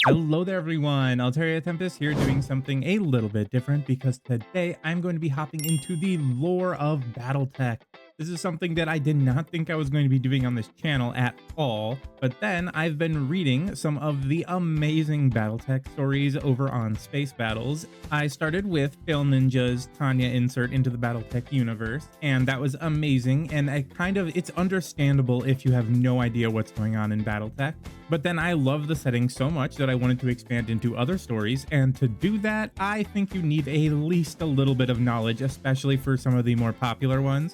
Hello there, everyone. Altaria Tempest here doing something a little bit different because today I'm going to be hopping into the lore of Battletech. This is something that I did not think I was going to be doing on this channel at all, but then I've been reading some of the amazing Battletech stories over on Space Battles. I started with Fail Ninja's Tanya insert into the Battletech universe, and that was amazing, and it's understandable if you have no idea what's going on in Battletech. But then I love the setting so much that I wanted to expand into other stories, and to do that, I think you need at least a little bit of knowledge, especially for some of the more popular ones.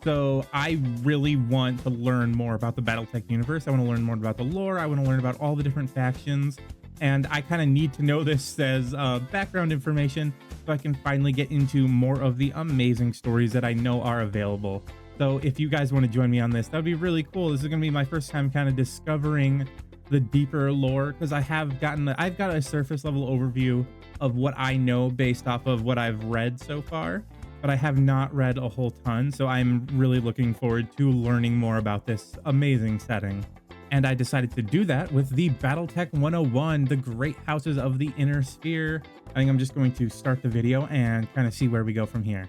So I really want to learn more about the Battletech universe. I want to learn more about the lore. I want to learn about all the different factions, and I kind of need to know this as background information so I can finally get into more of the amazing stories that I know are available. So if you guys want to join me on this, that'd be really cool. This is going to be my first time kind of discovering the deeper lore, because I've got a surface level overview of what I know based off of what I've read so far, but I have not read a whole ton. So I'm really looking forward to learning more about this amazing setting. And I decided to do that with the Battletech 101, the Great Houses of the Inner Sphere. I think I'm just going to start the video and kind of see where we go from here.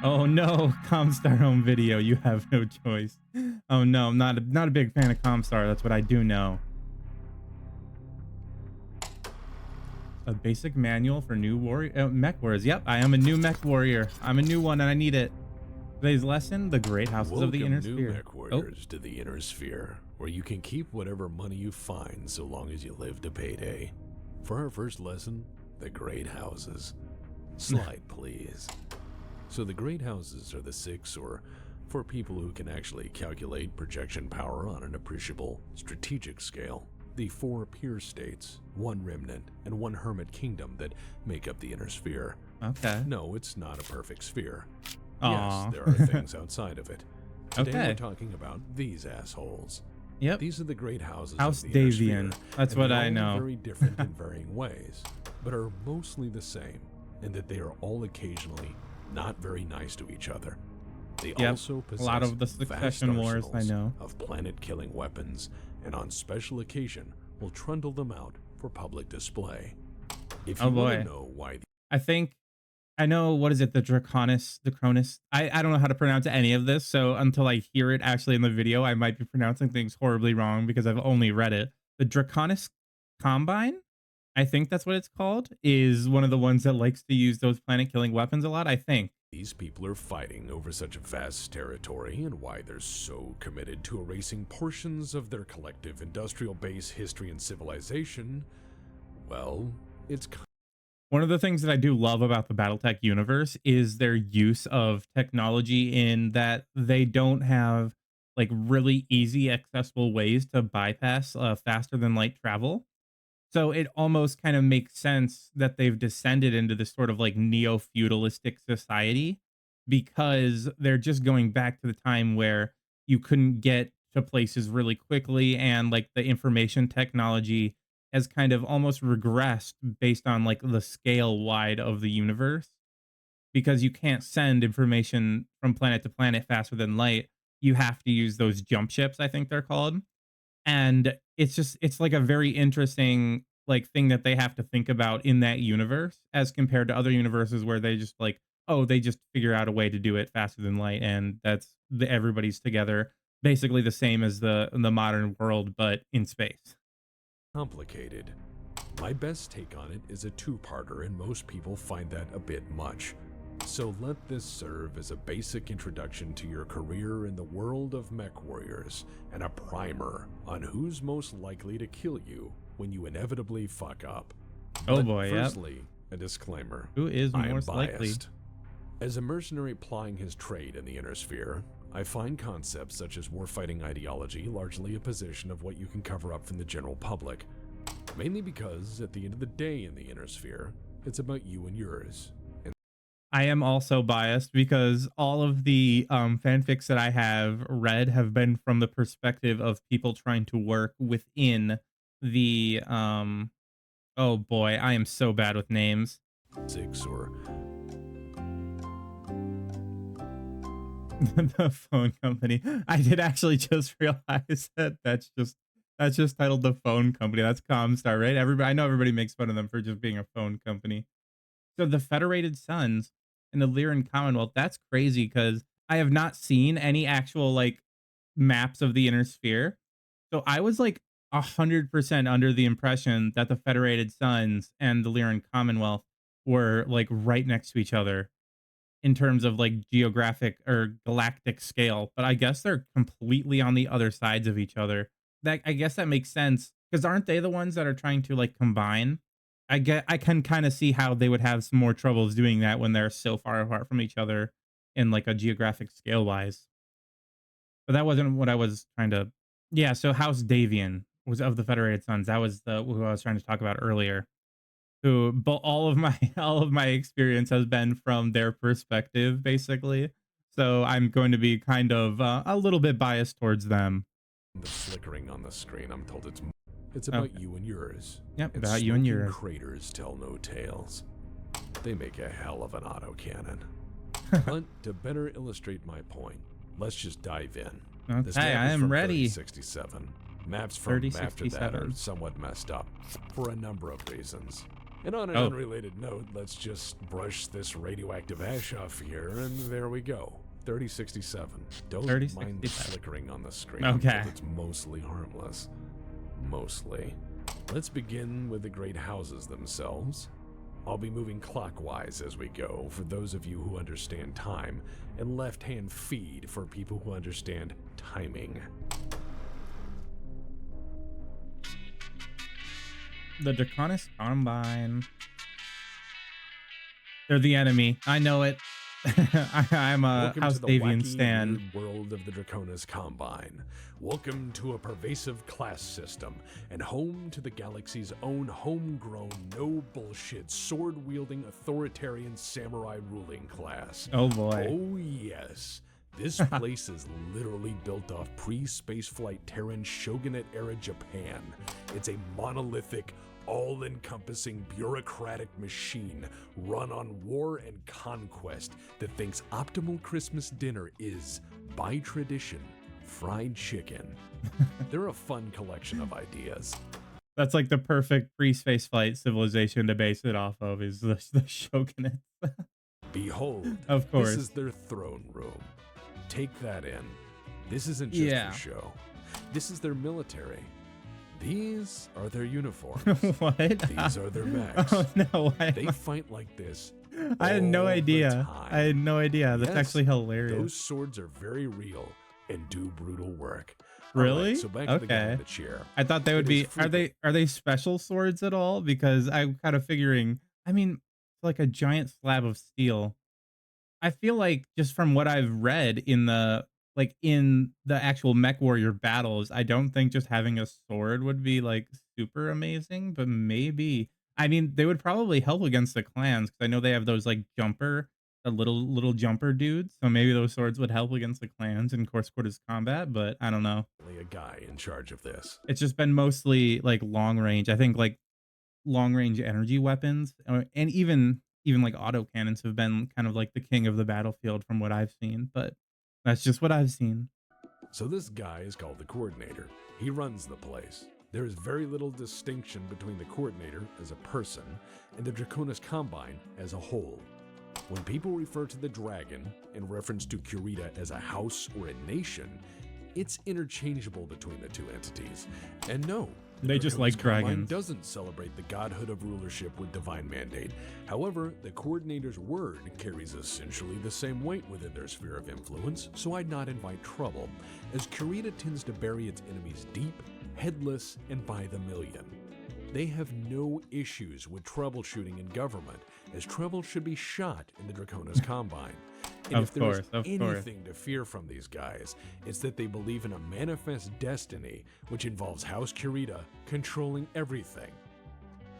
Oh no, Comstar home video. You have no choice. Oh no, I'm not a big fan of Comstar. That's what I do know. A basic manual for new warrior mech warriors. Yep, I am a new mech warrior. I'm a new one and I need it. Today's lesson: the Great Houses of the Inner Sphere. Mech warriors to the Inner Sphere, where you can keep whatever money you find so long as you live to payday. For our first lesson, the Great Houses. Slide, please. So the Great Houses are the six, or for people who can actually calculate projection power on an appreciable strategic scale, the four peer states, one remnant, and one hermit kingdom that make up the Inner Sphere. Okay. No, it's not a perfect sphere. Aww. Yes, there are things outside of it. Today Okay. we're talking about these assholes. Yep. These are the Great Houses House of the Inner Davian. Sphere, That's and what they're I all know. very different in varying ways, but are mostly the same, in that they are all occasionally not very nice to each other. They also possess a lot of the vast Succession Wars, I arsenals know. of planet-killing weapons, and on special occasion will trundle them out for public display. If you want to know why I know, what is it, the Draconis. I don't know how to pronounce any of this, so until I hear it actually in the video, I might be pronouncing things horribly wrong because I've only read it. The Draconis Combine, I think that's what it's called, is one of the ones that likes to use those planet-killing weapons a lot, I think. these people are fighting over such a vast territory, and why they're so committed to erasing portions of their collective industrial base, history, and civilization, well, it's One of the things that I do love about the Battletech universe is their use of technology, in that they don't have like really easy accessible ways to bypass faster than light travel. So it almost kind of makes sense that they've descended into this sort of like neo-feudalistic society, because they're just going back to the time where you couldn't get to places really quickly, and like the information technology has kind of almost regressed based on like the scale wide of the universe, because you can't send information from planet to planet faster than light. You have to use those jump ships, I think they're called. And it's like a very interesting like thing that they have to think about in that universe, as compared to other universes where they just like, oh, they just figure out a way to do it faster than light, and everybody's together, basically the same as the modern world but in space. complicated. My best take on it is a two-parter, and most people find that a bit much. So let this serve as a basic introduction to your career in the world of mech warriors, and a primer on who's most likely to kill you when you inevitably fuck up. Oh But boy, firstly, a disclaimer. Who is I am most likely? biased. As a mercenary plying his trade in the Inner Sphere, I find concepts such as warfighting ideology largely a position of what you can cover up from the general public. Mainly because, at the end of the day in the Inner Sphere, it's about you and yours. I am also biased because all of the fanfics that I have read have been from the perspective of people trying to work within the oh boy, I am so bad with names. Six or The phone company. I did actually just realize that that's just titled the phone company. That's Comstar, right? Everybody, I know everybody makes fun of them for just being a phone company. So the Federated Suns and the Lyran Commonwealth, that's crazy because I have not seen any actual like maps of the inner sphere. So I was like 100% under the impression that the Federated Suns and the Lyran Commonwealth were like right next to each other in terms of like geographic or galactic scale, but I guess they're completely on the other sides of each other. That I guess that makes sense because aren't they the ones that are trying to like combine? I can kind of see how they would have some more troubles doing that when they're so far apart from each other in like a geographic scale wise. But that wasn't what I was trying to. Yeah, so House Davian was of the Federated Sons. That was the who I was trying to talk about earlier. Who but all of my all of my experience has been from their perspective, basically. So I'm going to be kind of a little bit biased towards them. The flickering on the screen, I'm told it's about Okay. you and yours. Yep. And About you and smoking yours. craters tell no tales. They make a hell of an autocannon. But to better illustrate my point, let's just dive in. This Okay, map I is am from ready. 3067. Maps from after that are 3067. somewhat messed up for a number of reasons. And on an Oh, unrelated note, let's just brush this radioactive ash off here, and there we go. 3067. Don't mind the 3067. flickering on the screen. Okay. It's mostly harmless. Mostly. Let's begin with the great houses themselves. I'll be moving clockwise as we go for those of you who understand time, and left-hand feed for people who understand timing. The Draconis Combine. They're the enemy. I know it. I'm a Welcome House to the Davian wacky, stan. weird world of the Draconis Combine. Welcome to a pervasive class system, and home to the galaxy's own homegrown, no-bullshit, sword-wielding, authoritarian samurai ruling class. Oh boy. Oh yes. This place is literally built off pre-spaceflight Terran Shogunate-era Japan. It's a monolithic, all-encompassing bureaucratic machine run on war and conquest that thinks optimal Christmas dinner is, by tradition, fried chicken. They're a fun collection of ideas. That's like the perfect pre-space flight civilization to base it off of is the Shogunate. Behold, Of this course. is their throne room. Take that in. This isn't just Yeah. for show. This is their military. These are their uniforms. What? These are their mechs. Oh no. They fight like this. I had no all the idea. time. I had no idea. That's Yes, actually hilarious. Those swords are very real and do brutal work. All Really? right, so back to the guy in Okay. the chair. I thought they would It is be. Are they special swords at all? Because I'm kind of figuring. I mean, it's like a giant slab of steel. I feel like just from what I've read in the actual Mech Warrior battles, I don't think just having a sword would be like super amazing, but maybe. I mean, they would probably help against the clans because I know they have those like the little jumper dudes. So maybe those swords would help against the clans in close quarters combat, but I don't know. Only a guy in charge of this. It's just been mostly like long range. I think like long range energy weapons and even like auto cannons have been kind of like the king of the battlefield from what I've seen, but that's just what I've seen. So this guy is called the coordinator. He runs the place. There is very little distinction between the coordinator as a person and the Draconis Combine as a whole. When people refer to the dragon in reference to Kurita as a house or a nation, it's interchangeable between the two entities. And no, the They just Draconis like Combine dragons. doesn't celebrate the godhood of rulership with divine mandate. However, the coordinator's word carries essentially the same weight within their sphere of influence, so I'd not invite trouble, as Kurita tends to bury its enemies deep, headless, and by the million. They have no issues with troubleshooting in government, as trouble should be shot in the Draconis Combine. And if there is Of course. anything to fear from these guys, it's that they believe in a manifest destiny, which involves House Kurita controlling everything.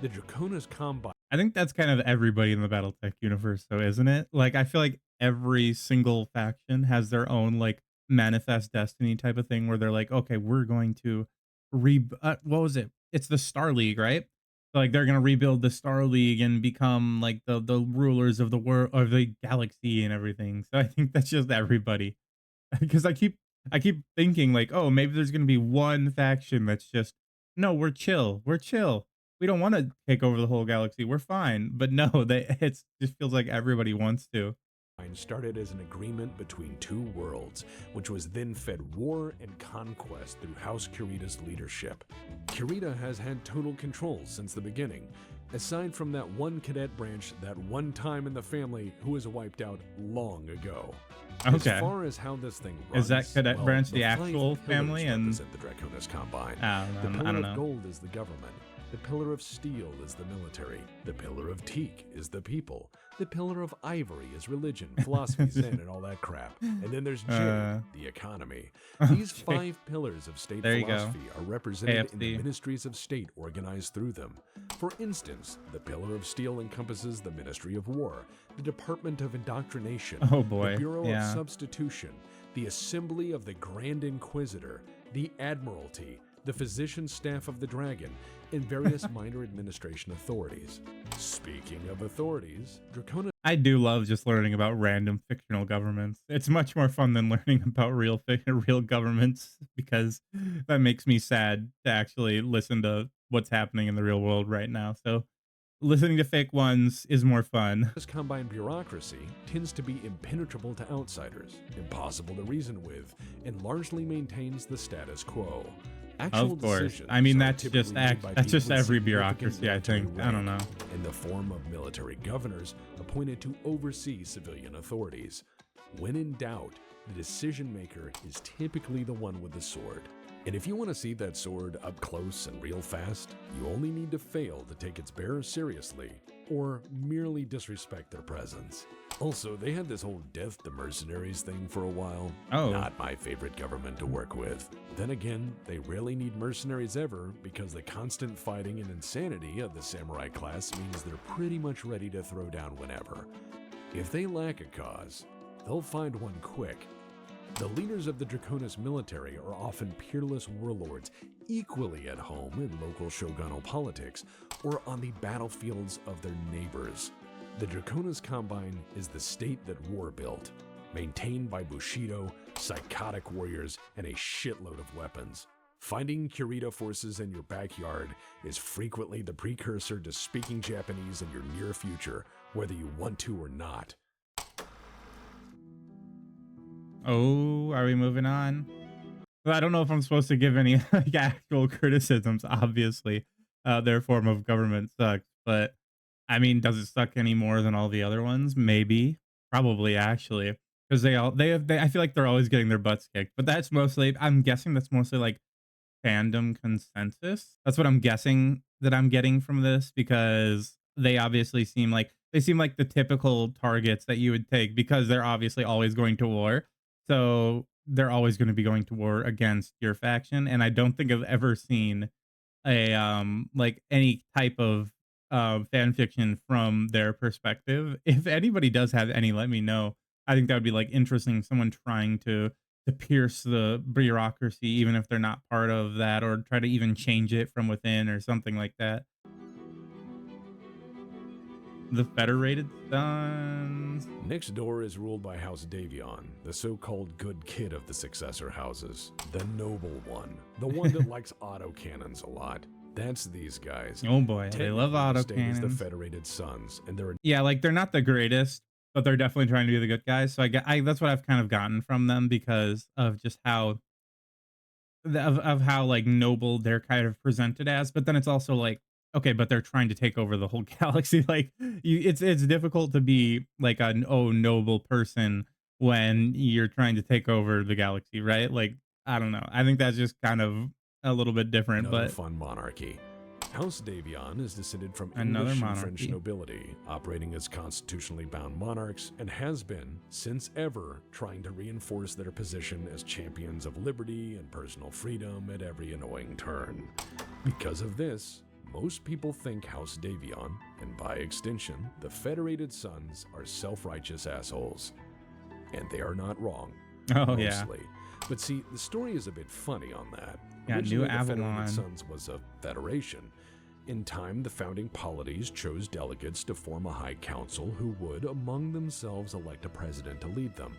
The Draconis Combine. I think that's kind of everybody in the Battletech universe, though, isn't it? Like, I feel like every single faction has their own like manifest destiny type of thing, where they're like, okay, we're going to what was it? It's the Star League, right? So, like, they're gonna rebuild the Star League and become like the rulers of the world of the galaxy and everything. So I think that's just everybody. because I keep thinking like, oh, maybe there's gonna be one faction that's just no, we're chill, we're chill. We don't want to take over the whole galaxy. We're fine. But no, they it's just feels like everybody wants to. Started as an agreement between two worlds, which was then fed war and conquest through House Kurita's leadership. Kurita has had total control since the beginning, aside from that one cadet branch that one time in the family who was wiped out long ago. Okay. As far as how this thing runs, Is that cadet branch the actual five family? pillars And represent the Draconis Combine. I The don't know. pillar I don't of know. gold is the government. The pillar of steel is the military. The pillar of teak is the people. The pillar of ivory is religion, philosophy, zen, and all that crap. And then there's jade, the economy. These Okay. 5 pillars of state There you go. philosophy are represented in the AFC. ministries of state organized through them. For instance, the pillar of steel encompasses the Ministry of War, the Department of Indoctrination, Oh boy. the Bureau Yeah. of Substitution, the Assembly of the Grand Inquisitor, the Admiralty, the Physician Staff of the Dragon, and various minor administration authorities. Speaking of authorities, Draconis I do love just learning about random fictional governments. It's much more fun than learning about real governments because that makes me sad to actually listen to what's happening in the real world right now. So listening to fake ones is more fun. Combine bureaucracy tends to be impenetrable to outsiders, impossible to reason with, and largely maintains the status quo. Actual Of course. decisions I mean, are that's typically just made by that's people just with every significant bureaucracy, I military think. I don't know. rank, in the form of military governors appointed to oversee civilian authorities. When in doubt, the decision maker is typically the one with the sword. And if you want to see that sword up close and real fast, you only need to fail to take its bearer seriously, or merely disrespect their presence. Also, they had this whole death to mercenaries thing for a while. Oh. Not my favorite government to work with. Then again, they rarely need mercenaries ever because the constant fighting and insanity of the samurai class means they're pretty much ready to throw down whenever. If they lack a cause, they'll find one quick. The leaders of the Draconis military are often peerless warlords, equally at home in local shogunal politics or on the battlefields of their neighbors. The Draconis Combine is the state that war built, maintained by Bushido, psychotic warriors, and a shitload of weapons. Finding Kurita forces in your backyard is frequently the precursor to speaking Japanese in your near future, whether you want to or not. Oh, are we moving on? Well, I don't know if I'm supposed to give any like actual criticisms. Obviously, their form of government sucks, but I mean, does it suck any more than all the other ones? Maybe, probably, actually, because I feel like they're always getting their butts kicked. But that's mostly, I'm guessing that's mostly like fandom consensus. That's what I'm guessing that I'm getting from this because they obviously seem like the typical targets that you would take because they're obviously always going to war. So they're always going to be going to war against your faction. And I don't think I've ever seen a like any type of fan fiction from their perspective. If anybody does have any, let me know. I think that would be like interesting. Someone trying to pierce the bureaucracy, even if they're not part of that, or try to even change it from within or something like that. The Federated Suns. Next door is ruled by House Davion, the so-called good kid of the successor houses. The noble one. The one that likes autocannons a lot. That's these guys. Oh boy, they love Technically, the state is the autocannons. Federated Suns, and they're Yeah, like they're not the greatest, but they're definitely trying to be the good guys. So that's what I've kind of gotten from them because of just how of how like noble they're kind of presented as. But then it's also like, okay, but they're trying to take over the whole galaxy. Like it's difficult to be like an noble person when you're trying to take over the galaxy, right? Like I don't know. I think that's just kind of a little bit different, another but fun monarchy. House Davion is descended from another English and French monarchy. nobility, operating as constitutionally bound monarchs, and has been, since ever, trying to reinforce their position as champions of liberty and personal freedom at every annoying turn. Because of this, most people think House Davion, and by extension, the Federated Suns, are self-righteous assholes. And they are not wrong. Oh yeah. Mostly. But see, the story is a bit funny on that. Yeah, Originally, New the Federated Avalon. Suns was a federation. In time, the founding polities chose delegates to form a high council who would, among themselves, elect a president to lead them.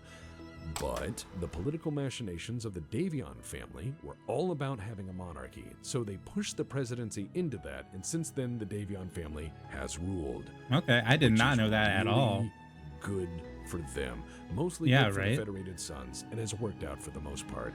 But the political machinations of the Davion family were all about having a monarchy, so they pushed the presidency into that, and since then the Davion family has ruled. Okay, I did Which not is know that at all. really good for them. Mostly Yeah, good for the right? Federated Suns, and has worked out for the most part.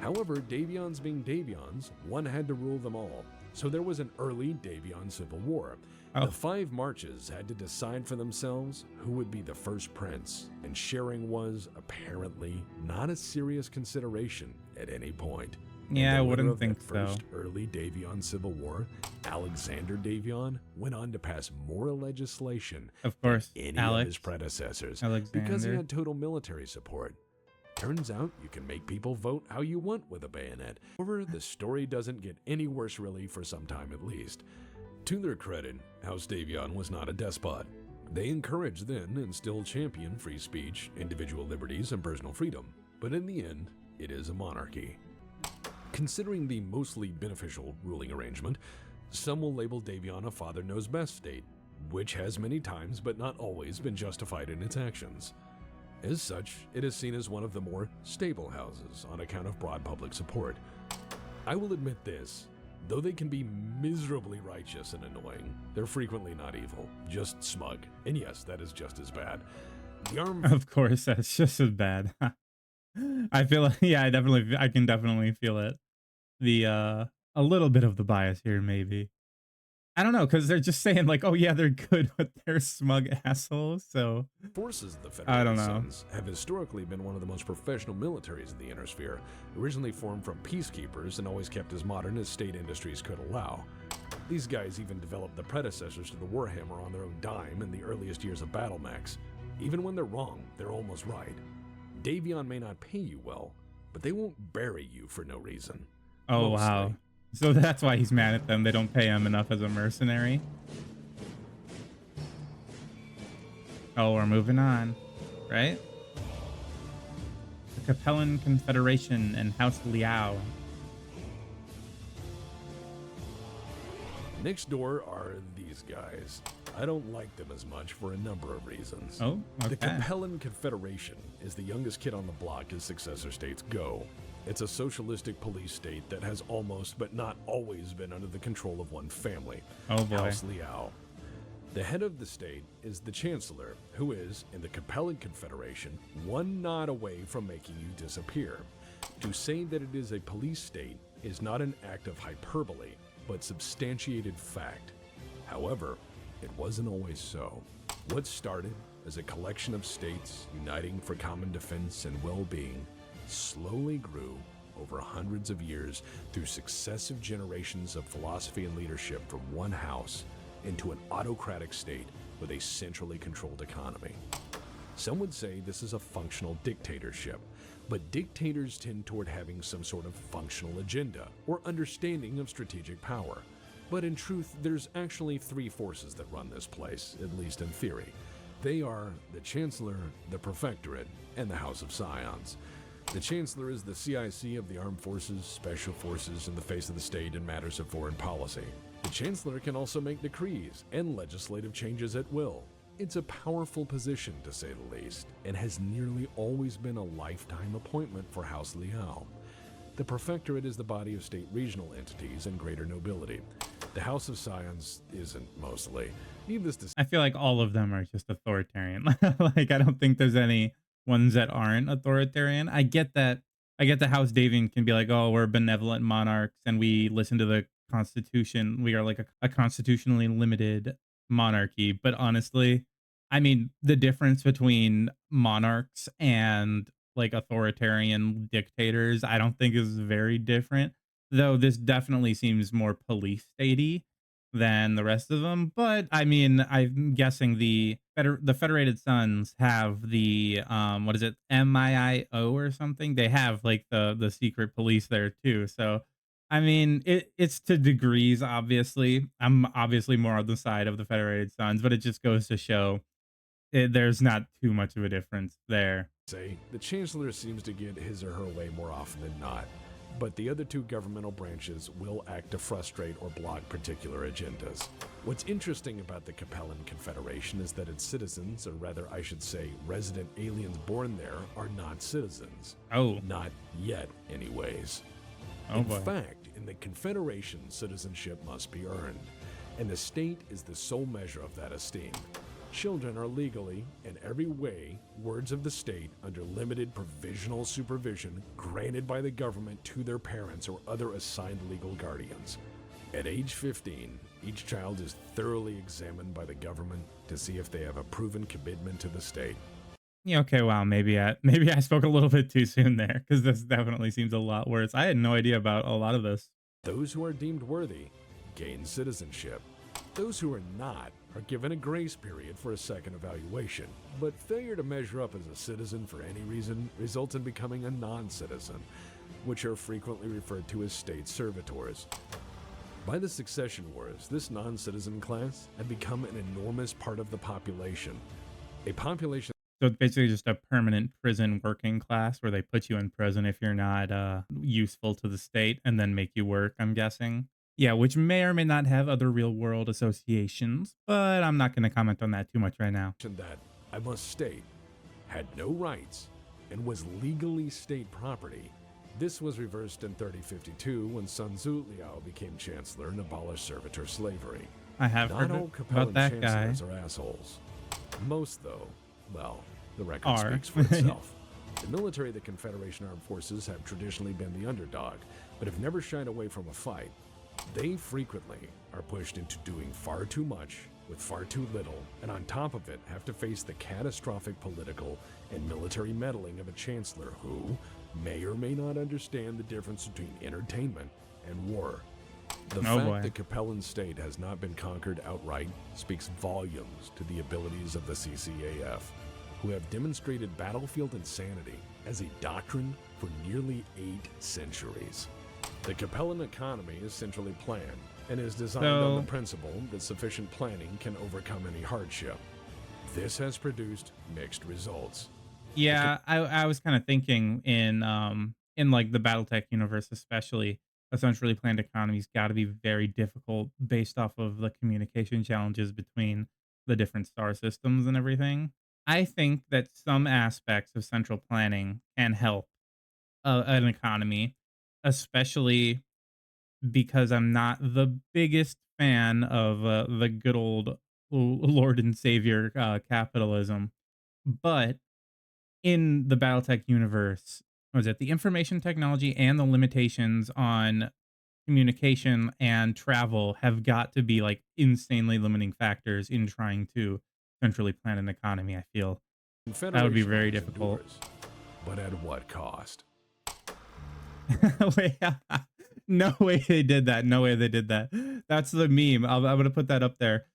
However, Davions being Davions, one had to rule them all. So there was an early Davion civil war. Oh, The 5 marches had to decide for themselves who would be the first prince, and sharing was, apparently, not a serious consideration at any point. And yeah, I the winner wouldn't of that think so. first early Davion civil war, Alexander Davion, went on to pass more legislation Of than course, any of Alex, his predecessors because he Alexander. had total military support. Turns out you can make people vote how you want with a bayonet. However, the story doesn't get any worse really for some time at least. To their credit, House Davion was not a despot. They encouraged then and still champion free speech, individual liberties, and personal freedom. But in the end, it is a monarchy. Considering the mostly beneficial ruling arrangement, some will label Davion a father knows best state, which has many times but not always been justified in its actions. As such, it is seen as one of the more stable houses on account of broad public support. I will admit this, though they can be miserably righteous and annoying, they're frequently not evil, just smug. And yes, that is just as bad. The armed Of course, that's just as bad. I feel like, yeah, I can definitely feel it. The, a little bit of the bias here, maybe. I don't know, because they're just saying like, oh yeah, they're good, but they're smug assholes. So forces of the I don't Federated know. Suns have historically been one of the most professional militaries in the Inner Sphere, originally formed from peacekeepers and always kept as modern as state industries could allow. These guys even developed the predecessors to the Warhammer on their own dime in the earliest years of battle mechs. Even when they're wrong, they're almost right. Davion may not pay you well, but they won't bury you for no reason. Oh wow. Mostly. So that's why he's mad at them. They don't pay him enough as a mercenary. Oh, we're moving on, right? The Capellan Confederation and House Liao. Next door are these guys. I don't like them as much for a number of reasons. Oh, The okay. Capellan Confederation is the youngest kid on the block as successor states go. It's a socialistic police state that has almost but not always been under the control of one family, Oh boy. House Liao. The head of the state is the Chancellor, who is, in the Capellan Confederation, one nod away from making you disappear. To say that it is a police state is not an act of hyperbole, but substantiated fact. However, it wasn't always so. What started as a collection of states uniting for common defense and well-being slowly grew over hundreds of years through successive generations of philosophy and leadership from one house into an autocratic state with a centrally controlled economy. Some would say this is a functional dictatorship, but dictators tend toward having some sort of functional agenda or understanding of strategic power. But in truth, there's actually 3 forces that run this place, at least in theory. They are the Chancellor, the Prefectorate, and the House of Scions. The Chancellor is the CIC of the Armed Forces, Special Forces, and the face of the state in matters of foreign policy. The Chancellor can also make decrees and legislative changes at will. It's a powerful position, to say the least, and has nearly always been a lifetime appointment for House Liao. The Prefectorate is the body of state regional entities and greater nobility. The House of Scions isn't, mostly. Needless to say, I feel like all of them are just authoritarian. Like I don't think there's any ones that aren't authoritarian. I get that. I get that House Davian can be like, oh, we're benevolent monarchs and we listen to the Constitution. We are like a constitutionally limited monarchy. But honestly, I mean, the difference between monarchs and like authoritarian dictators, I don't think is very different. Though this definitely seems more police statey than the rest of them. But I mean, I'm guessing the Federated Suns have the what is it, MIIO or something? They have like the secret police there too. So I mean, it's to degrees. Obviously, I'm obviously more on the side of the Federated Suns, but it just goes to show there's not too much of a difference there. the Chancellor seems to get his or her way more often than not. but the other two governmental branches will act to frustrate or block particular agendas. What's interesting about the Capellan Confederation is that its citizens, or rather I should say resident aliens born there, are not citizens. Oh. Not yet, anyways. In fact, in the Confederation, citizenship must be earned, and the state is the sole measure of that esteem. Children are legally, in every way, wards of the state under limited provisional supervision granted by the government to their parents or other assigned legal guardians. At age 15, each child is thoroughly examined by the government to see if they have a proven commitment to the state. Yeah, okay, wow, maybe I spoke a little bit too soon there, because this definitely seems a lot worse. I had no idea about a lot of this. Those who are deemed worthy gain citizenship. Those who are not are given a grace period for a second evaluation, but failure to measure up as a citizen for any reason results in becoming a non-citizen, which are frequently referred to as state servitors. By the succession wars, this non-citizen class had become an enormous part of the population. A population. So it's basically just a permanent prison working class where they put you in prison if you're not useful to the state and then make you work, I'm guessing. Yeah, which may or may not have other real world associations, but I'm not going to comment on that too much right now. That, I must state, had no rights and was legally state property. This was reversed in 3052 when Sun Tzu Liao became chancellor and abolished servitor slavery. I have heard Not all about Capellan that guy. chancellors are assholes. Most, though, well, the record Are. speaks for itself. The military of the Confederation Armed Forces have traditionally been the underdog, but have never shied away from a fight. They frequently are pushed into doing far too much with far too little, and on top of it have to face the catastrophic political and military meddling of a chancellor who may or may not understand the difference between entertainment and war. The fact the Capellan state has not been conquered outright speaks volumes to the abilities of the CCAF, who have demonstrated battlefield insanity as a doctrine for nearly 8 centuries. The Capellan economy is centrally planned and is designed on the principle that sufficient planning can overcome any hardship. This has produced mixed results. Yeah, I was kind of thinking in like the Battletech universe, especially a centrally planned economy's got to be very difficult based off of the communication challenges between the different star systems and everything. I think that some aspects of central planning can help an economy, especially because I'm not the biggest fan of the good old Lord and Savior capitalism. But in the Battletech universe, was it the information technology and the limitations on communication and travel have got to be like insanely limiting factors in trying to centrally plan an economy? I feel that would be very difficult. But at what cost? Wait, no way they did that. No way they did that. That's the meme. I'm gonna put that up there.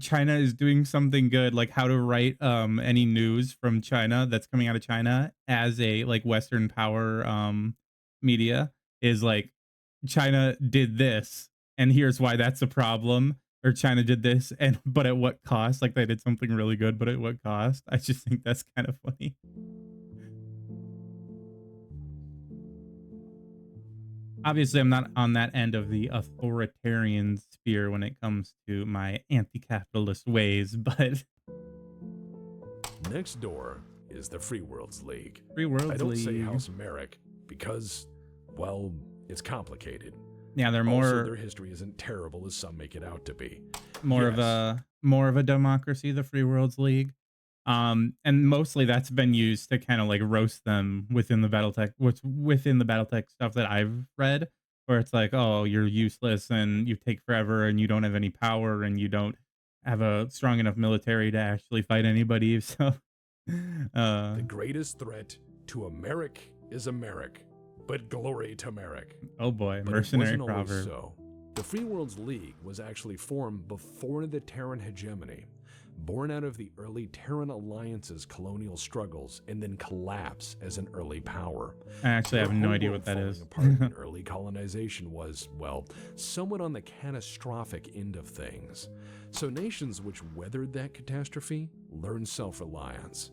China is doing something good, like how to write any news from China that's coming out of China as a like Western power media is like China did this and here's why that's a problem, or China did this and but at what cost? Like they did something really good, but at what cost? I just think that's kind of funny. Obviously, I'm not on that end of the authoritarian sphere when it comes to my anti-capitalist ways, but next door is the Free Worlds League. Free Worlds League. I don't say House Merrick because, well, it's complicated. Yeah, they're more. Also, their history isn't terrible as some make it out to be. More of a democracy, the Free Worlds League. And mostly that's been used to kind of like roast them within the Battletech stuff that I've read, where it's like, oh, you're useless and you take forever and you don't have any power and you don't have a strong enough military to actually fight anybody. So the greatest threat to America is America, but glory to America. Oh boy, but mercenary it wasn't always proverb. So. The Free Worlds League was actually formed before the Terran hegemony, born out of the early Terran Alliance's colonial struggles and then collapse as an early power. I actually have no idea what that is. Apart in early colonization was, well, somewhat on the catastrophic end of things. So nations which weathered that catastrophe learned self-reliance.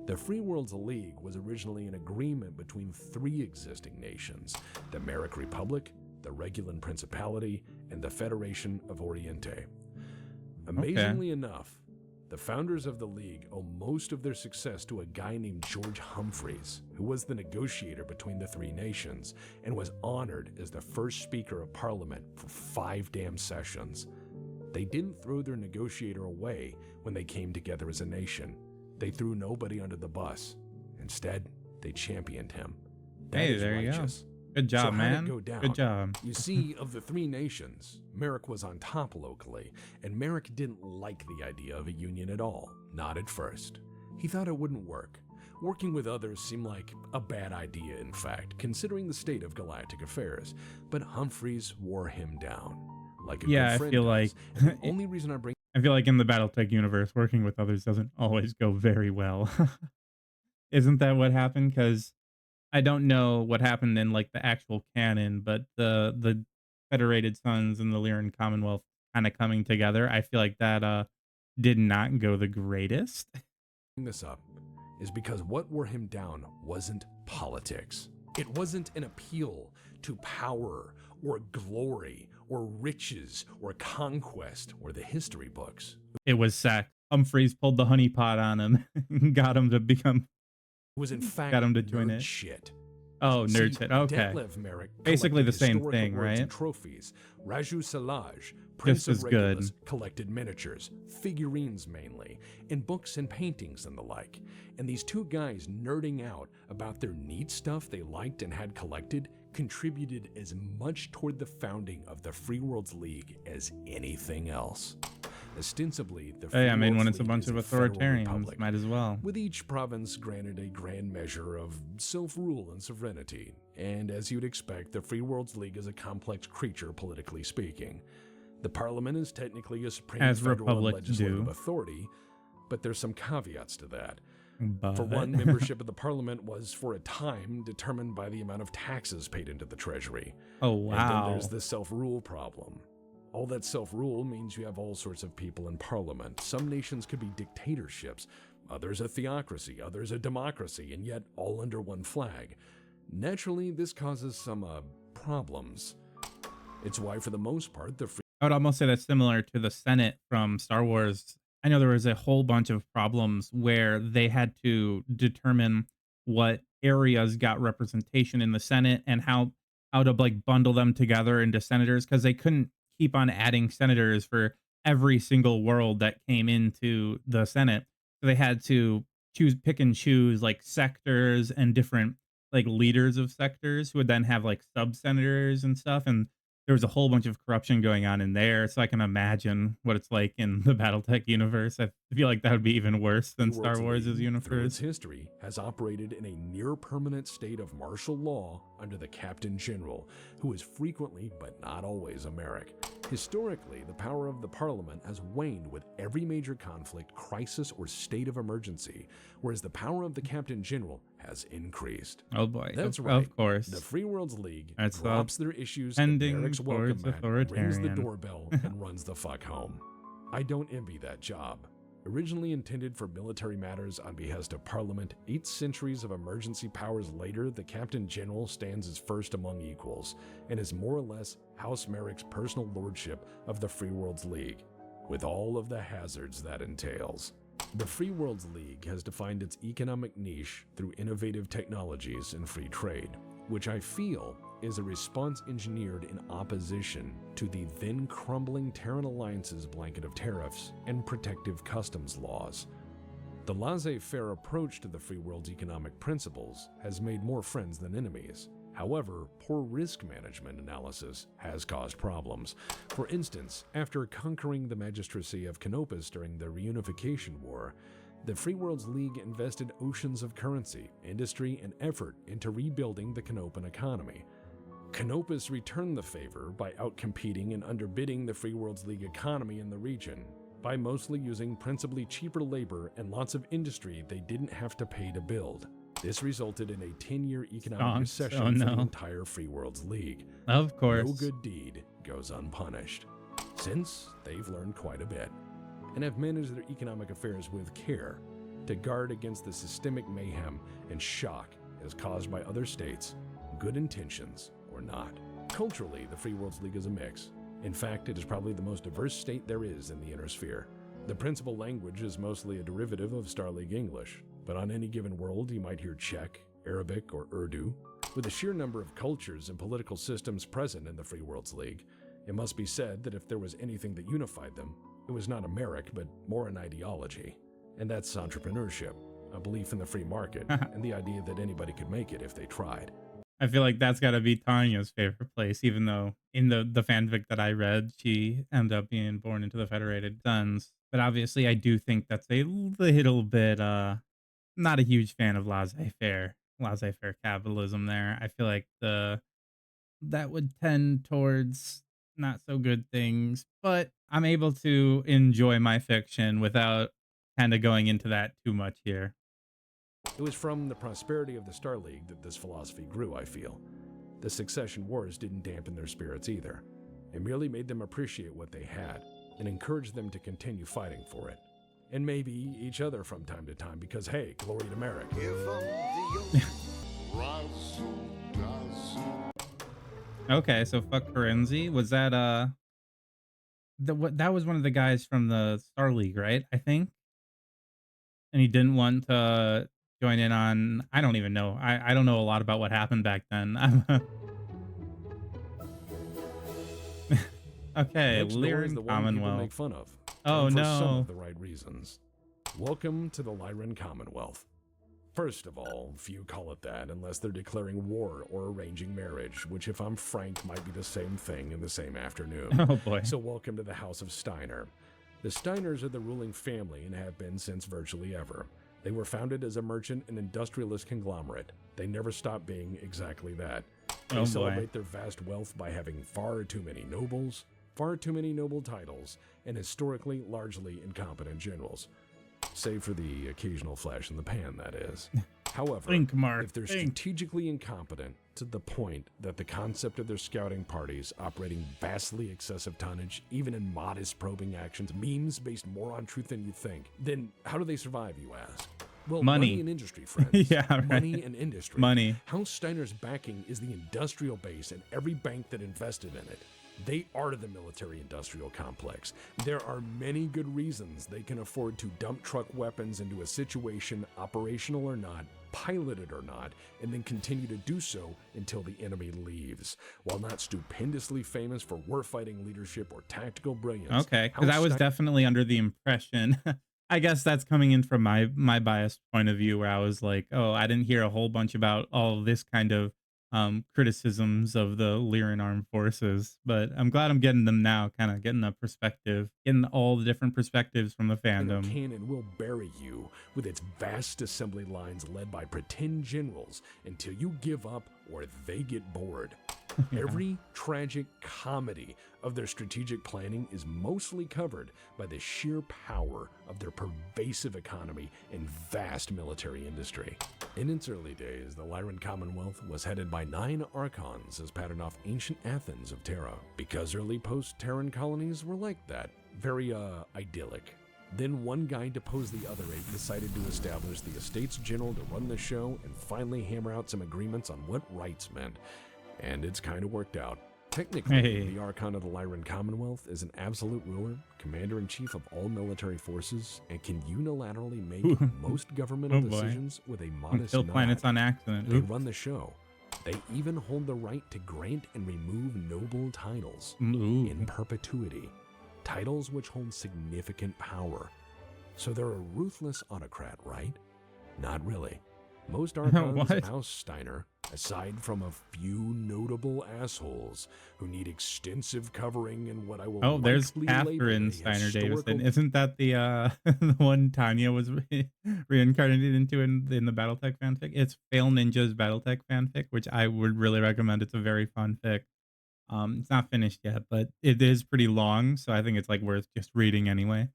The Free Worlds League was originally an agreement between 3 existing nations: the Merrick Republic, the Regulan Principality, and the Federation of Oriente. Amazingly enough, the founders of the League owe most of their success to a guy named George Humphreys, who was the negotiator between the 3 nations and was honored as the first Speaker of Parliament for 5 damn sessions. They didn't throw their negotiator away when they came together as a nation. They threw nobody under the bus. Instead, they championed him. That is there righteous. you go. Good job, So man. how'd it go down? Good job. You see, of the 3 nations, Merrick was on top locally, and Merrick didn't like the idea of a union at all, not at first. He thought it wouldn't work. Working with others seemed like a bad idea, in fact, considering the state of galactic affairs, but Humphreys wore him down. Like a good friend I feel does. like And the only reason I bring I feel like in the Battletech universe, working with others doesn't always go very well. Isn't that what happened? Because I don't know what happened in like the actual canon, but the Federated Suns and the Lyran Commonwealth kind of coming together, I feel like that did not go the greatest. this up is because what wore him down wasn't politics. It wasn't an appeal to power or glory or riches or conquest or the history books. It was sex. Humphreys pulled the honeypot on him and got him to become It was in fact got him to join nerd it. shit. Oh, nerd See, shit. Okay. Detlev Merrick Basically the collected same historic thing, awards right? and trophies. Rasalhague, Prince as of good. Regulus, collected miniatures, figurines mainly, and books and paintings and the like. And these 2 guys nerding out about their neat stuff they liked and had collected contributed as much toward the founding of the Free Worlds League as anything else. Ostensibly, the Free Hey, I mean, when Worlds it's a League bunch is of federal authoritarians, republic, might as well. with each province granted a grand measure of self-rule and sovereignty. And as you'd expect, the Free Worlds League is a complex creature, politically speaking. The Parliament is technically a supreme As federal and republics legislative do. authority, but there's some caveats to that. But For one, membership of the Parliament was, for a time, determined by the amount of taxes paid into the Treasury. oh And then wow. there's the self-rule problem. All that self-rule means you have all sorts of people in Parliament. Some nations could be dictatorships, others a theocracy, others a democracy, and yet all under one flag. Naturally, this causes some problems. It's why, for the most part, the Free I would almost say that's similar to the Senate from Star Wars. I know there was a whole bunch of problems where they had to determine what areas got representation in the Senate and how to like bundle them together into senators, because they couldn't keep on adding senators for every single world that came into the Senate. So they had to pick and choose like sectors and different like leaders of sectors who would then have like sub senators and stuff. And there was a whole bunch of corruption going on in there. So I can imagine what it's like in the Battletech universe. I feel like that would be even worse than Star Worlds Wars' League, through its universe. history, has operated in a near-permanent state of martial law under the Captain General, who is frequently, but not always, a Merrick. Historically, the power of the Parliament has waned with every major conflict, crisis, or state of emergency, whereas the power of the Captain General has increased. Oh boy. That's of, right. Of course. The Free Worlds League That's drops their issues at tending Merrick's welcome towards mat, rings the authoritarian. doorbell, and runs the fuck home. I don't envy that job. Originally intended for military matters on behest of Parliament, 8 centuries of emergency powers later, the Captain General stands as first among equals, and is more or less House Merrick's personal lordship of the Free Worlds League, with all of the hazards that entails. The Free Worlds League has defined its economic niche through innovative technologies and free trade, which I feel is a response engineered in opposition to the then crumbling Terran Alliance's blanket of tariffs and protective customs laws. The laissez-faire approach to the Free World's economic principles has made more friends than enemies. However, poor risk management analysis has caused problems. For instance, after conquering the magistracy of Canopus during the Reunification War, the Free Worlds League invested oceans of currency, industry, and effort into rebuilding the Canopan economy. Canopus returned the favor by outcompeting and underbidding the Free Worlds League economy in the region, by mostly using principally cheaper labor and lots of industry they didn't have to pay to build. This resulted in a 10-year economic recession for the entire Free Worlds League. Of course. No good deed goes unpunished. Since they've learned quite a bit, and have managed their economic affairs with care, to guard against the systemic mayhem and shock as caused by other states, good intentions or not. Culturally, the Free Worlds League is a mix. In fact, it is probably the most diverse state there is in the Inner Sphere. The principal language is mostly a derivative of Star League English, but on any given world you might hear Czech, Arabic, or Urdu. With the sheer number of cultures and political systems present in the Free Worlds League, it must be said that if there was anything that unified them, it was not a Merrick, but more an ideology. And that's entrepreneurship, a belief in the free market, and the idea that anybody could make it if they tried. I feel like that's got to be Tanya's favorite place, even though in the fanfic that I read, she ended up being born into the Federated Suns. But obviously, I do think that's a little bit, not a huge fan of laissez-faire capitalism there. I feel like that would tend towards not so good things, but I'm able to enjoy my fiction without kind of going into that too much here. It was from the prosperity of the Star League that this philosophy grew, I feel. The succession wars didn't dampen their spirits either. It merely made them appreciate what they had and encouraged them to continue fighting for it. And maybe each other from time to time because, hey, glory to Merrick. Okay, so fuck Ferenzi. Was that that was one of the guys from the Star League, right? I think. And he didn't want to join in on, I don't even know. I don't know a lot about what happened back then. Okay, Next door is the Lyran one people Commonwealth. make fun of. Oh, and for no. some of the right reasons. Welcome to the Lyran Commonwealth. First of all, few call it that unless they're declaring war or arranging marriage, which if I'm frank might be the same thing in the same afternoon. Oh boy. So welcome to the House of Steiner. The Steiners are the ruling family and have been since virtually ever. They were founded as a merchant and industrialist conglomerate. They never stopped being exactly that. They celebrate their vast wealth by having far too many nobles, far too many noble titles, and historically largely incompetent generals. Save for the occasional flash in the pan, that is. However, if they're strategically incompetent to the point that the concept of their scouting parties operating vastly excessive tonnage, even in modest probing actions, memes based more on truth than you think, then how do they survive, you ask? Well, money and industry, friends. Yeah, right. Money and industry. Money. House Steiner's backing is the industrial base and every bank that invested in it. They are the military-industrial complex. There are many good reasons they can afford to dump truck weapons into a situation, operational or not, piloted or not, and then continue to do so until the enemy leaves. While not stupendously famous for warfighting leadership or tactical brilliance. Okay, because I was definitely under the impression, I guess that's coming in from my biased point of view, where I was like, oh, I didn't hear a whole bunch about all this kind of criticisms of the Lyran Armed Forces, but I'm glad I'm getting them now, kind of getting a perspective, getting all the different perspectives from the fandom. The cannon will bury you with its vast assembly lines led by pretend generals until you give up or they get bored. Yeah. Every tragic comedy of their strategic planning is mostly covered by the sheer power of their pervasive economy and vast military industry. In its early days, the Lyran Commonwealth was headed by 9 archons as patterned off ancient Athens of Terra, because early post-Terran colonies were like that, very idyllic. Then one guy deposed the other 8, decided to establish the Estates General to run the show and finally hammer out some agreements on what rights meant. And it's kind of worked out. Technically, the Archon of the Lyran Commonwealth is an absolute ruler, commander-in-chief of all military forces, and can unilaterally make most governmental decisions with a modest kill planets on accident. They run the show. They even hold the right to grant and remove noble titles in perpetuity. Titles which hold significant power. So they're a ruthless autocrat, right? Not really. Most Archons of House Steiner, aside from a few notable assholes who need extensive covering in what I will there's Catherine Steiner Davison. Isn't that the the one Tanya was reincarnated into in the Battletech fanfic? It's Fail Ninja's Battletech fanfic, which I would really recommend. It's a very fun fic. It's not finished yet, but it is pretty long, so I think it's like worth just reading anyway.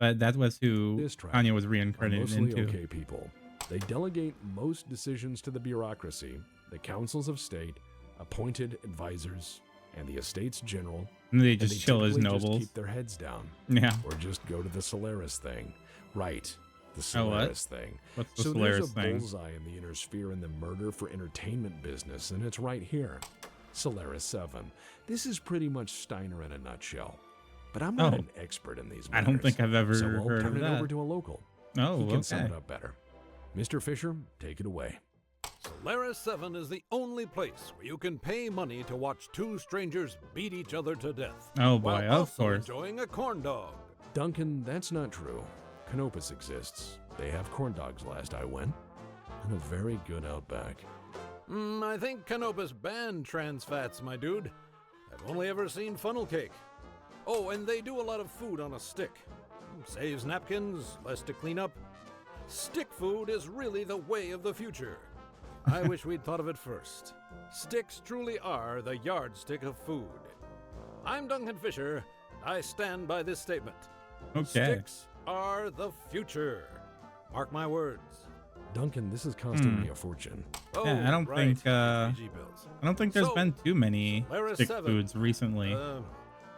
But that was who Tanya was reincarnated into. Okay, people. They delegate most decisions to the bureaucracy, the councils of state, appointed advisors, and the Estates General. And they chill as nobles. Just keep their heads down. Yeah. Or just go to the Solaris thing. Right. The Oh, what? Solaris thing. What's the So there's a Solaris thing? bullseye in the inner sphere in the murder for entertainment business, and it's right here. Solaris 7. This is pretty much Steiner in a nutshell. But I'm not Oh. an expert in these I matters. don't think I've ever so I'll heard turn of it that. over to a local. Oh, He can sum okay. it up better. Mr. Fisher, take it away. Solaris 7 is the only place where you can pay money to watch two strangers beat each other to death. Oh boy, while of also course. enjoying a corn dog. Duncan, that's not true. Canopus exists. They have corn dogs last I went. And a very good Outback. I think Canopus banned trans fats, my dude. I've only ever seen funnel cake. Oh, and they do a lot of food on a stick. Saves napkins, less to clean up. Stick food is really the way of the future. I wish we'd thought of it first. Sticks truly are the yardstick of food. I'm Duncan Fisher. I stand by this statement. Okay. Sticks are the future. Mark my words. Duncan, this is costing me a fortune. Oh, Yeah, I don't right. think refugee bills. I don't think there's So, been too many Solaris stick 7, foods recently.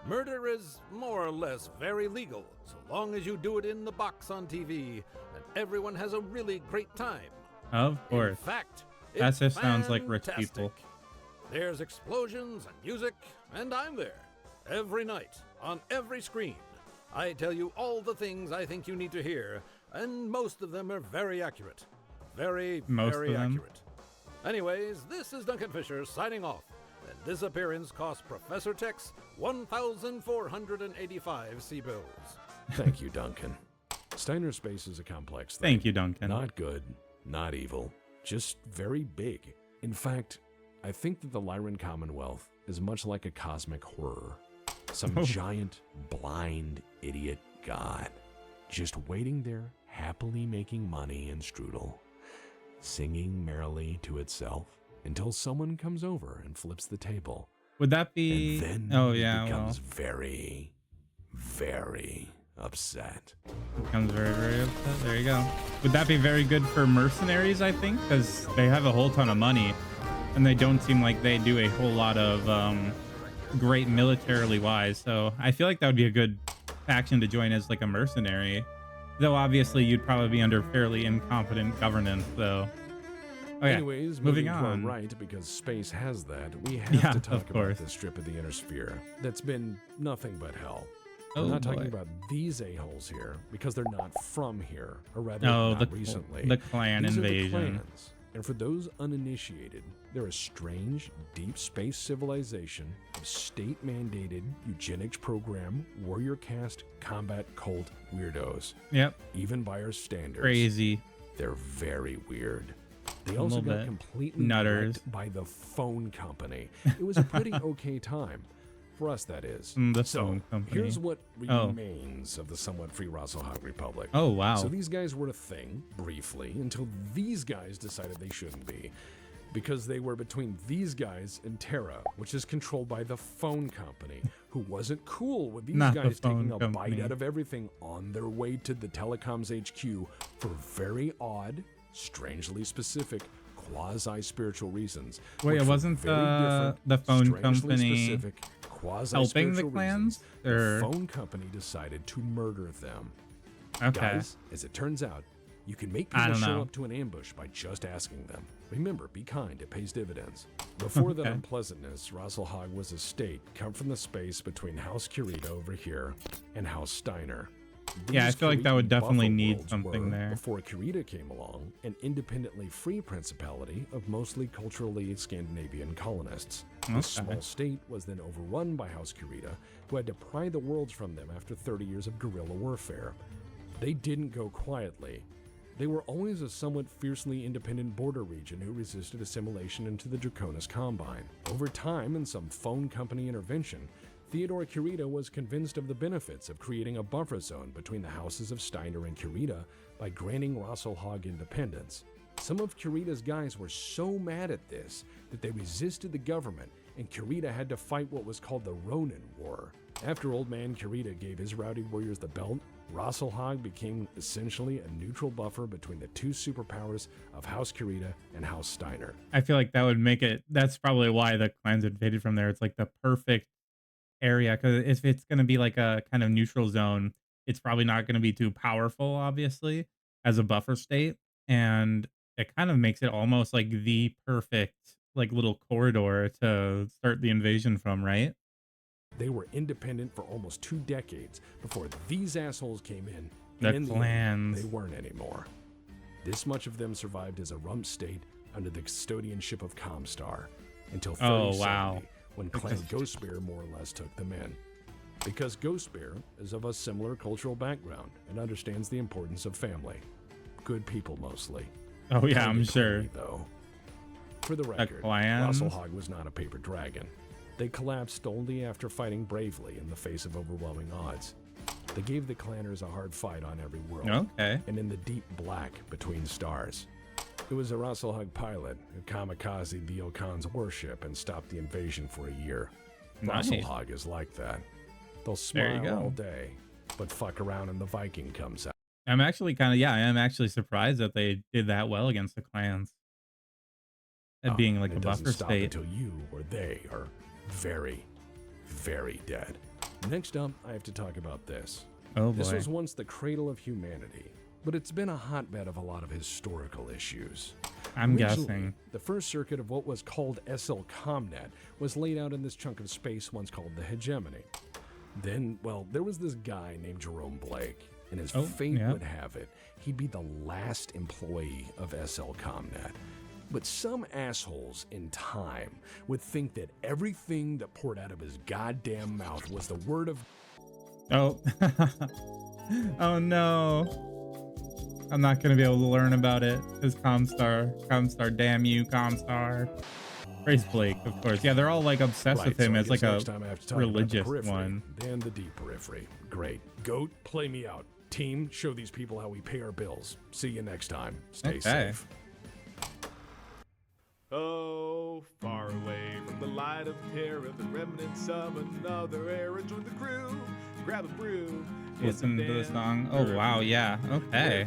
Murder is more or less very legal, so long as you do it in the box on TV, and everyone has a really great time. Of In course. fact, That it's just sounds like rich fantastic. people. There's explosions and music, and I'm there every night on every screen. I tell you all the things I think you need to hear, and most of them are very accurate. Very, Most very of them? accurate. Anyways, this is Duncan Fisher signing off, and this appearance cost Professor Tex 1,485 C-bills. Thank you, Duncan. Steiner space is a complex thing. Thank you, Duncan. Not good, not evil, just very big. In fact, I think that the Lyran Commonwealth is much like a cosmic horror. Some Oh. giant, blind, idiot god, just waiting there, happily making money in strudel, singing merrily to itself until someone comes over and flips the table. Would that be? And then Oh it yeah, becomes very, very upset. becomes very, very upset. There you go. Would that be very good for mercenaries? I think because they have a whole ton of money, and they don't seem like they do a whole lot of great militarily wise. So I feel like that would be a good faction to join as like a mercenary. Though obviously you'd probably be under fairly incompetent governance. So. Okay. Anyways, moving moving to our on. right, because space has that, we have Yeah, to of talk about course. this strip of the inner sphere that's been nothing but hell. Oh, I'm not boy. talking about these a-holes here, because they're not from here, or rather, Oh, not the recently. the clan These invasion. Are the clans. And for those uninitiated, they're a strange, deep space civilization of state-mandated eugenics program, warrior caste, combat cult weirdos. Yep. Even by our standards. Crazy. They're very weird. They A also little got bit. completely Nutters. wrecked by the phone company. It was a pretty okay time. For us, that is. The So, phone company. here's what Oh. remains of the somewhat free Rasalhague Republic. Oh wow. So these guys were a thing, briefly, until these guys decided they shouldn't be. Because they were between these guys and Terra, which is controlled by the phone company, who wasn't cool with these Not the guys phone taking a company. bite out of everything on their way to the telecoms HQ for very odd, strangely specific, quasi-spiritual reasons. Wait, which it for wasn't very the different, phone strangely company specific, helping the quasi-spiritual clans? reasons, Or the phone company decided to murder them. okay. Guys, as it turns out, you can make I people don't show know. up to an ambush by just asking them. Remember, be kind, it pays dividends. Before that Okay. unpleasantness, Rasalhague was a state come from the space between House Kurita over here and House Steiner. Yeah, I These feel like that would Kuritan definitely buffer need worlds something were, there. Before Kurita came along, an independently free principality of mostly culturally Scandinavian colonists. This Okay. small state was then overrun by House Kurita, who had to pry the worlds from them after 30 years of guerrilla warfare. They didn't go quietly. They were always a somewhat fiercely independent border region who resisted assimilation into the Draconis Combine. Over time, and some phone company intervention, Theodore Kurita was convinced of the benefits of creating a buffer zone between the houses of Steiner and Kurita by granting Rasalhague independence. Some of Kurita's guys were so mad at this that they resisted the government, and Kurita had to fight what was called the Ronin War. After Old Man Kurita gave his rowdy warriors the belt, Rasalhague became essentially a neutral buffer between the two superpowers of House Kurita and House Steiner. I feel like that would make it. That's probably why the clans invaded from there. It's like the perfect area because if it's going to be like a kind of neutral zone, it's probably not going to be too powerful, obviously. as a buffer state, and it kind of makes it almost like the perfect like little corridor to start the invasion from, right? They were independent for almost 2 decades before these assholes came in, The and in the end, clans. they weren't anymore. This much of them survived as a rump state under the custodianship of Comstar until 3070, wow. when Clan Ghostbear more or less took them in. Because Ghostbear is of a similar cultural background and understands the importance of family. Good people mostly. Oh yeah, I'm Kinda sure. corny, though. For the record, clans? Rasalhague was not a paper dragon. They collapsed only after fighting bravely in the face of overwhelming odds. They gave the clanners a hard fight on every world, Okay. and in the deep black between stars. It was a Rasalhague pilot who kamikazed the Okan's warship and stopped the invasion for a year. Nice. Rasalhague is like that. They'll There you smile go. all day, but fuck around and the Viking comes out. I'm actually kind of, yeah, I am actually surprised that they did that well against the clans. At being like And a it doesn't buffer stop state. until you or they are very, very dead. Next up, I have to talk about this. Oh This boy. was once the cradle of humanity, but it's been a hotbed of a lot of historical issues. I'm Originally, guessing. the first circuit of what was called SL Comnet was laid out in this chunk of space once called the Hegemony. Then, well, there was this guy named Jerome Blake, and as fate yeah. would have it, he'd be the last employee of SL Comnet. But some assholes in time would think that everything that poured out of his goddamn mouth was the word of Oh. Oh no. I'm not gonna be able to learn about it. Because Comstar, damn you, Comstar. Praise Blake, of course. Yeah, they're all like obsessed with so him I as like guess a next time I have to talk about the religious periphery, one. Then the deep periphery. Great. Goat, play me out. Team, show these people how we pay our bills. See you next time. Stay Okay. safe. Oh, far away from the light of terror, the remnants of another era. Join the crew, grab a brew. Listen to the song. Oh wow, yeah. Okay.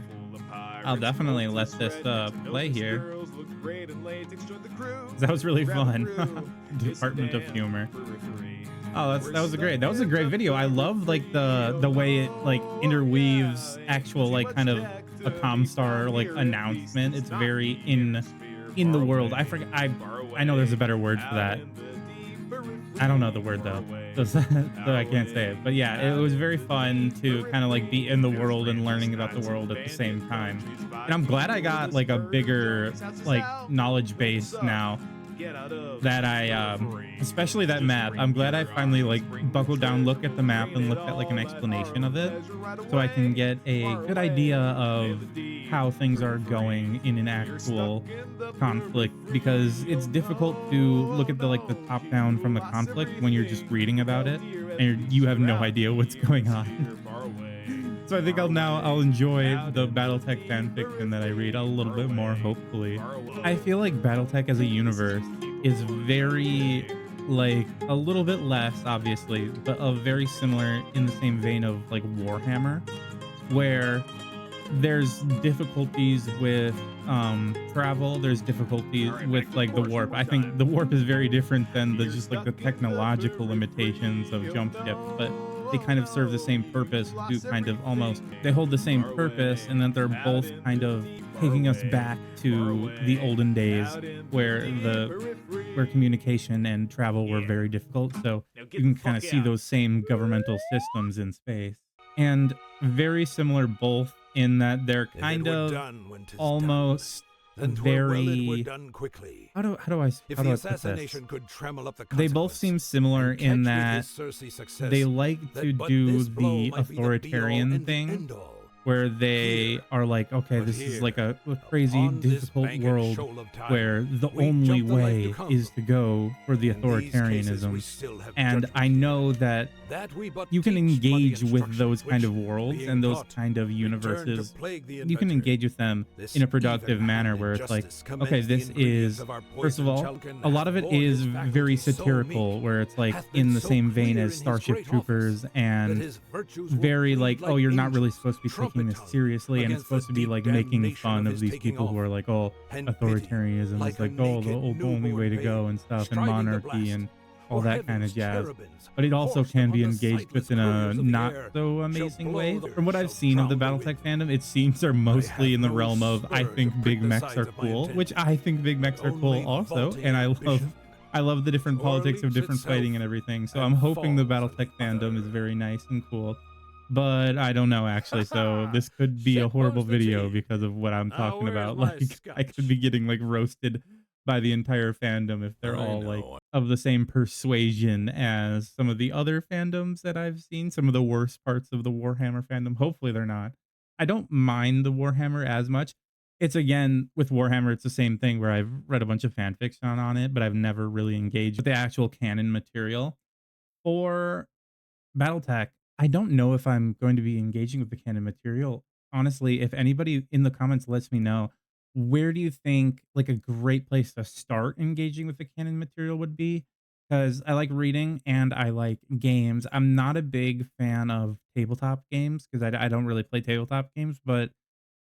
I'll definitely let this play here. That was really fun. Department of Humor. Oh, that was that was a great video. I love like the way it like interweaves actual like kind of a Comstar like announcement. It's very in the world. I forget. I know there's a better word for that. I don't know the word though, so I can't say it. But yeah, it was very fun to kind of like be in the world and learning about the world at the same time. And I'm glad I got like a bigger like knowledge base now that I especially that map. I'm glad I finally like buckled down, looked at the map and looked at like an explanation of it, so I can get a good idea of how things are going in an actual conflict, because it's difficult to look at the like the top down from the conflict when you're just reading about it and you have no idea what's going on. So I think I'll enjoy the Battletech fanfiction that I read a little bit more, hopefully. I feel like Battletech as a universe is very like a little bit less obviously, but very similar in the same vein of like Warhammer, where there's difficulties with travel, there's difficulties with like the warp. I think the warp is very different than the just like the technological limitations of jump ships, but they kind of serve the same purpose to kind of almost, they hold the same purpose, and that they're both kind of taking us back to the olden days where communication and travel were very difficult. So you can kind of see those same governmental systems in space, and very similar both in that they're kind of almost very how do I If how the do I put this? assassination could tremble up the They both consequence seem similar and in catch that with his Cersei success, they like to but do this blow the might be authoritarian be-all and thing, end-all. where they Here, are like, okay, but this is here, like a crazy on this difficult bank and world shoal of time, where the we only jump the life way to come. is to go for the In these cases, we authoritarianism. still have And judgment. I know that That we but you can teach by the engage with instructions those kind which, of worlds being and those taught, kind of return to universes. plague the You can inventor. engage with them This in a productive even manner where it's like, injustice commends okay, the this ingredients is, of our first of poison all, chalcon a lot of it hath borne is his very faculties so satirical, meek, where it's like hath been in the so same clear vein in as his Starship great Troopers, office, and that his virtues will very plead like, like oh, you're not really angels supposed to be taking this trumpet seriously, and it's against the supposed to be deep like making damnation fun of of his these taking people who off. are like, oh, And pity, authoritarianism like is a like, oh, naked the only way to newborn go babe and stuff, and striding the monarchy, blast, and all or that kind of heaven's jazz. cherubins, But it also horsed can be upon the engaged sightless with in a couriers of the not air, so shall amazing blow way. their From what I've shall seen of the drown Battletech wind. fandom, it seems they're mostly in the no realm of I spur to think big prick the mechs sides are of my cool, intent, which I think big mechs are cool only also, vaulting and ambition, I love the different or politics of leaps different itself fighting and everything. So and I'm hoping the falls Battletech in the fandom is other. very nice and cool. But I don't know actually, so this could be a horrible Shitpost video achieved. because of what I'm Now talking where's about. my Like I could be scotch? getting like roasted by the entire fandom if they're I all like know. of the same persuasion as some of the other fandoms that I've seen, some of the worst parts of the Warhammer fandom. Hopefully they're not. I don't mind the Warhammer as much. It's again with Warhammer, it's the same thing where I've read a bunch of fan fiction on it, but I've never really engaged with the actual canon material. For Battletech, I don't know if I'm going to be engaging with the canon material. Honestly, if anybody in the comments lets me know, where do you think like a great place to start engaging with the canon material would be? Because I like reading and I like games. I'm not a big fan of tabletop games because I don't really play tabletop games, but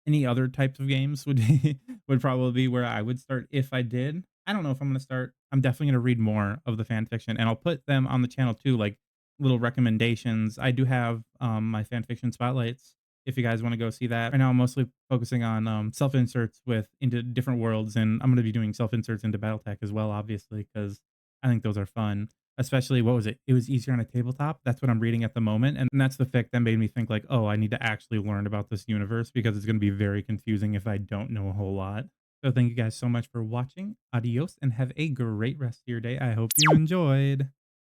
any other types of games would be would probably be where I would start if I did. I don't know if I'm gonna start. I'm definitely gonna read more of the fan fiction, and I'll put them on the channel too, like little recommendations. I do have my fan fiction spotlights if you guys want to go see that. Right now I'm mostly focusing on self inserts with into different worlds, and I'm gonna be doing self inserts into Battletech as well, obviously, because I think those are fun. Especially what was it? It was easier on a tabletop. That's what I'm reading at the moment. And that's the fic that made me think like, oh, I need to actually learn about this universe because it's going to be very confusing if I don't know a whole lot. So thank you guys so much for watching. Adios and have a great rest of your day. I hope you enjoyed.